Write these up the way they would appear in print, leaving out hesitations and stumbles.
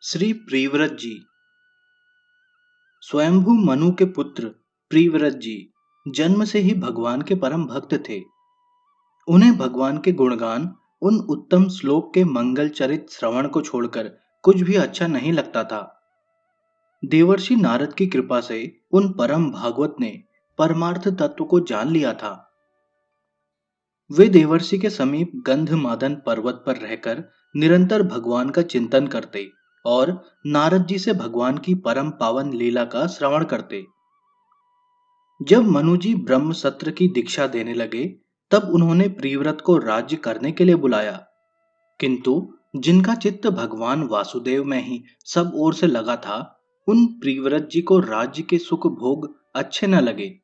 श्री प्रिव्रत जी स्वयंभू मनु के पुत्र प्रिव्रत जी जन्म से ही भगवान के परम भक्त थे। उन्हें भगवान के गुणगान, उन उत्तम श्लोक के मंगल चरित श्रवण को छोड़कर कुछ भी अच्छा नहीं लगता था। देवर्षि नारद की कृपा से उन परम भागवत ने परमार्थ तत्व को जान लिया था। वे देवर्षि के समीप गंधमादन पर्वत पर रहकर निरंतर भगवान का चिंतन करते और नारद जी से भगवान की परम पावन लीला का श्रवण करते। जब मनु जी ब्रह्म सत्र की दीक्षा देने लगे, तब उन्होंने प्रिव्रत को राज्य करने के लिए बुलाया। किंतु जिनका चित्त भगवान वासुदेव में ही सब ओर से लगा था, उन प्रिव्रत जी को राज्य के सुख भोग अच्छे न लगे।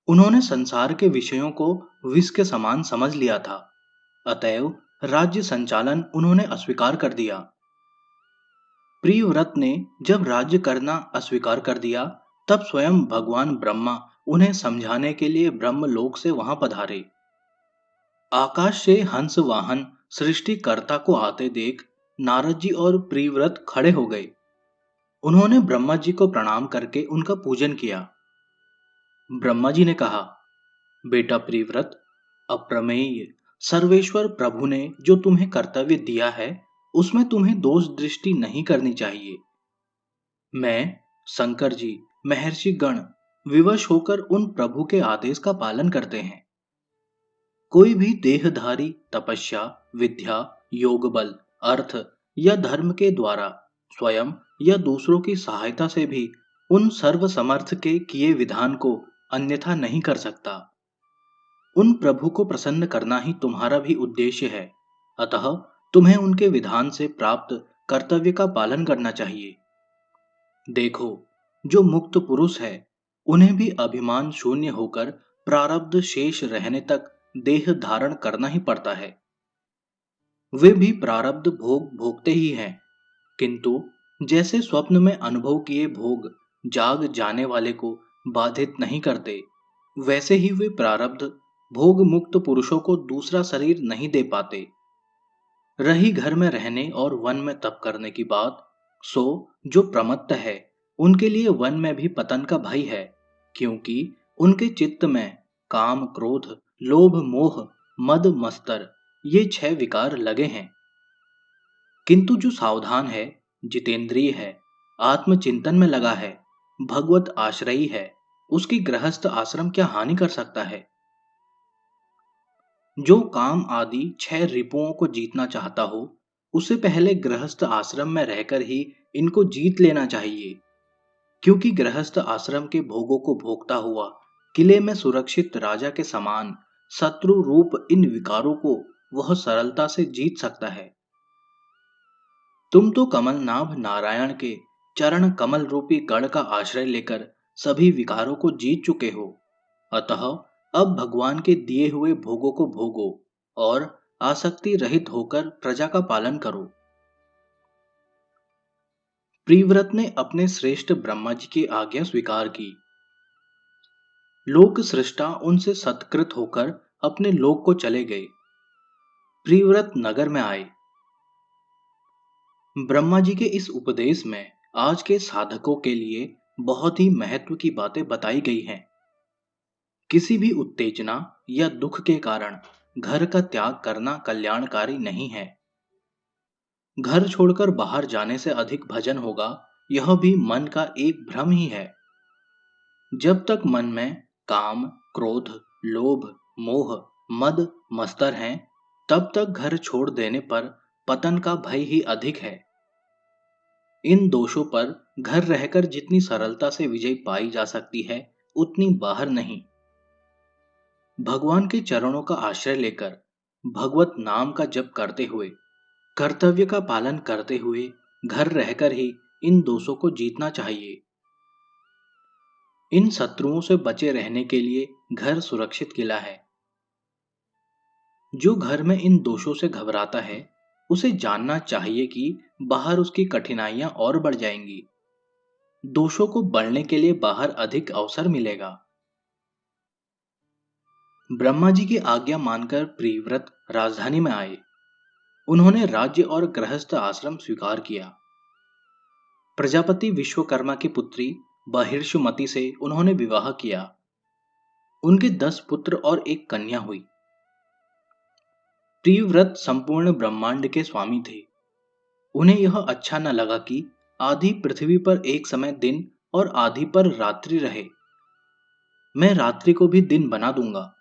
उन्होंने संसार के विषयों को विष के समान समझ लिया था। अतएव राज्य संचालन उन्होंने अस्वीकार कर दिया। प्रियव्रत ने जब राज्य करना अस्वीकार कर दिया, तब स्वयं भगवान ब्रह्मा उन्हें समझाने के लिए ब्रह्मलोक से वहां पधारे। आकाश से हंस वाहन सृष्टिकर्ता को आते देख नारद जी और प्रियव्रत खड़े हो गए। उन्होंने ब्रह्मा जी को प्रणाम करके उनका पूजन किया। ब्रह्मा जी ने कहा, बेटा प्रियव्रत, अप्रमेय सर्वेश्वर प्रभु ने जो तुम्हें कर्तव्य दिया है, उसमें तुम्हें दोष दृष्टि नहीं करनी चाहिए। मैं, शंकर जी, महर्षि गण विवश होकर उन प्रभु के आदेश का पालन करते हैं। कोई भी देहधारी तपस्या, विद्या, योग बल, अर्थ या धर्म के द्वारा स्वयं या दूसरों की सहायता से भी उन सर्व समर्थ के किए विधान को अन्यथा नहीं कर सकता। उन प्रभु को प्रसन्न करना ही तुम्हारा भी उद्देश्य है। अतः तुम्हें उनके विधान से प्राप्त कर्तव्य का पालन करना चाहिए। देखो, जो मुक्त पुरुष है, उन्हें भी अभिमान शून्य होकर प्रारब्ध शेष रहने तक देह धारण करना ही पड़ता है। वे भी प्रारब्ध भोग भोगते ही हैं, किंतु जैसे स्वप्न में अनुभव किए भोग जाग जाने वाले को बाधित नहीं करते, वैसे ही वे प्रारब्ध भोग मुक्त पुरुषों को दूसरा शरीर नहीं दे पाते। रही घर में रहने और वन में तप करने की बात, सो जो प्रमत्त है, उनके लिए वन में भी पतन का भय है, क्योंकि उनके चित्त में काम, क्रोध, लोभ, मोह, मद, मत्सर ये 6 विकार लगे हैं। किंतु जो सावधान है, जितेंद्रिय है, आत्मचिंतन में लगा है, भगवत आश्रयी है, उसकी गृहस्थ आश्रम क्या हानि कर सकता है। जो काम आदि 6 रिपुओं को जीतना चाहता हो, उसे पहले गृहस्थ आश्रम में रहकर ही इनको जीत लेना चाहिए, क्योंकि गृहस्थ आश्रम के भोगों को भोगता हुआ किले में सुरक्षित राजा के समान शत्रु रूप इन विकारों को वह सरलता से जीत सकता है। तुम तो कमलनाभ नारायण के चरण कमल रूपी गढ़ का आश्रय लेकर सभी विकारों को जीत चुके हो। अतः अब भगवान के दिए हुए भोगों को भोगो और आसक्ति रहित होकर प्रजा का पालन करो। प्रिव्रत ने अपने श्रेष्ठ ब्रह्मा जी की आज्ञा स्वीकार की। लोक सृष्टा उनसे सत्कृत होकर अपने लोक को चले गए। प्रिव्रत नगर में आए। ब्रह्मा जी के इस उपदेश में आज के साधकों के लिए बहुत ही महत्व की बातें बताई गई हैं। किसी भी उत्तेजना या दुख के कारण घर का त्याग करना कल्याणकारी नहीं है। घर छोड़कर बाहर जाने से अधिक भजन होगा, यह भी मन का एक भ्रम ही है। जब तक मन में काम, क्रोध, लोभ, मोह, मद, मत्सर हैं, तब तक घर छोड़ देने पर पतन का भय ही अधिक है। इन दोषों पर घर रहकर जितनी सरलता से विजय पाई जा सकती है, उतनी बाहर नहीं। भगवान के चरणों का आश्रय लेकर भगवत नाम का जप करते हुए, कर्तव्य का पालन करते हुए घर रहकर ही इन दोषों को जीतना चाहिए। इन शत्रुओं से बचे रहने के लिए घर सुरक्षित किला है। जो घर में इन दोषों से घबराता है, उसे जानना चाहिए कि बाहर उसकी कठिनाइयां और बढ़ जाएंगी। दोषों को बढ़ने के लिए बाहर अधिक अवसर मिलेगा। ब्रह्मा जी की आज्ञा मानकर प्रिव्रत राजधानी में आए। उन्होंने राज्य और गृहस्थ आश्रम स्वीकार किया। प्रजापति विश्वकर्मा की पुत्री बहिर्षुमति से उन्होंने विवाह किया। उनके 10 पुत्र और एक कन्या हुई। प्रियव्रत संपूर्ण ब्रह्मांड के स्वामी थे। उन्हें यह अच्छा न लगा कि आधी पृथ्वी पर एक समय दिन और आधी पर रात्रि रहे। मैं रात्रि को भी दिन बना दूंगा,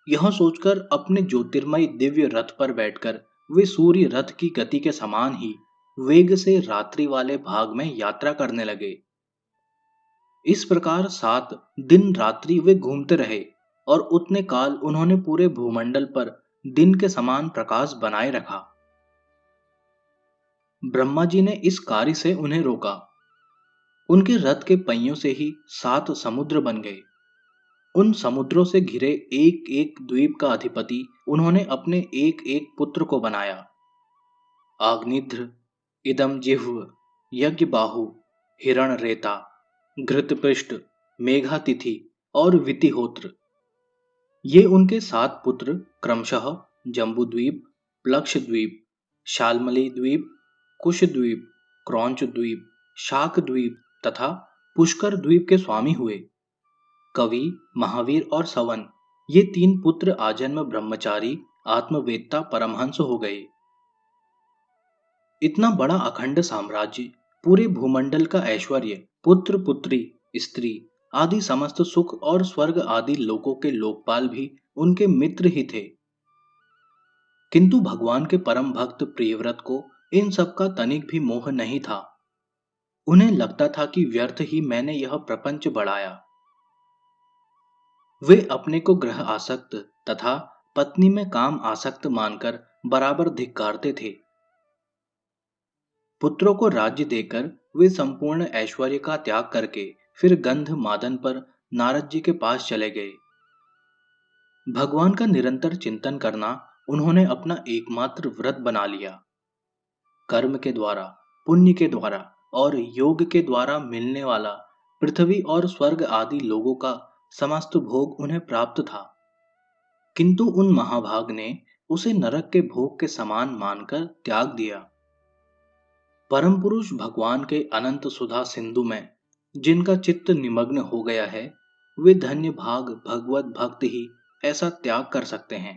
यह सोचकर अपने ज्योतिर्मय दिव्य रथ पर बैठकर वे सूर्य रथ की गति के समान ही वेग से रात्रि वाले भाग में यात्रा करने लगे। इस प्रकार 7 दिन रात्रि वे घूमते रहे और उतने काल उन्होंने पूरे भूमंडल पर दिन के समान प्रकाश बनाए रखा। ब्रह्मा जी ने इस कार्य से उन्हें रोका। उनके रथ के पहियों से ही 7 समुद्र बन गए। उन समुद्रों से घिरे एक एक द्वीप का अधिपति उन्होंने अपने एक एक पुत्र को बनाया। आग्निध्र, इदम जिह्व, यज्ञबाहु, हिरणरेता, घृतपृष्ठ, मेघातिथि और वितिहोत्र, ये उनके 7 पुत्र क्रमशः जम्बूद्वीप, प्लक्षद्वीप, शाल्मली द्वीप, कुशद्वीप, क्रौंच द्वीप, शाक द्वीप तथा पुष्कर द्वीप के स्वामी हुए। कवि, महावीर और सवन, ये 3 पुत्र आजन्म ब्रह्मचारी आत्मवेत्ता परमहंस हो गए। इतना बड़ा अखंड साम्राज्य, पूरे भूमंडल का ऐश्वर्य, पुत्र पुत्री, स्त्री आदि समस्त सुख और स्वर्ग आदि लोकों के लोकपाल भी उनके मित्र ही थे। किंतु भगवान के परम भक्त प्रियव्रत को इन सब का तनिक भी मोह नहीं था। उन्हें लगता था कि व्यर्थ ही मैंने यह प्रपंच बढ़ाया। वे अपने को ग्रह आसक्त तथा पत्नी में काम आसक्त मानकर बराबर धिक्कारते थे। पुत्रों को राज्य देकर वे संपूर्ण ऐश्वर्य का त्याग करके फिर गंध मादन पर नारद जी के पास चले गए। भगवान का निरंतर चिंतन करना उन्होंने अपना एकमात्र व्रत बना लिया। कर्म के द्वारा, पुण्य के द्वारा और योग के द्वारा मिलने वाला पृथ्वी और स्वर्ग आदि लोगों का समस्त भोग उन्हें प्राप्त था, किंतु उन महाभाग ने उसे नरक के भोग के समान मानकर त्याग दिया। परम पुरुष भगवान के अनंत सुधा सिंधु में जिनका चित्त निमग्न हो गया है, वे धन्य भाग भगवत भक्त ही ऐसा त्याग कर सकते हैं।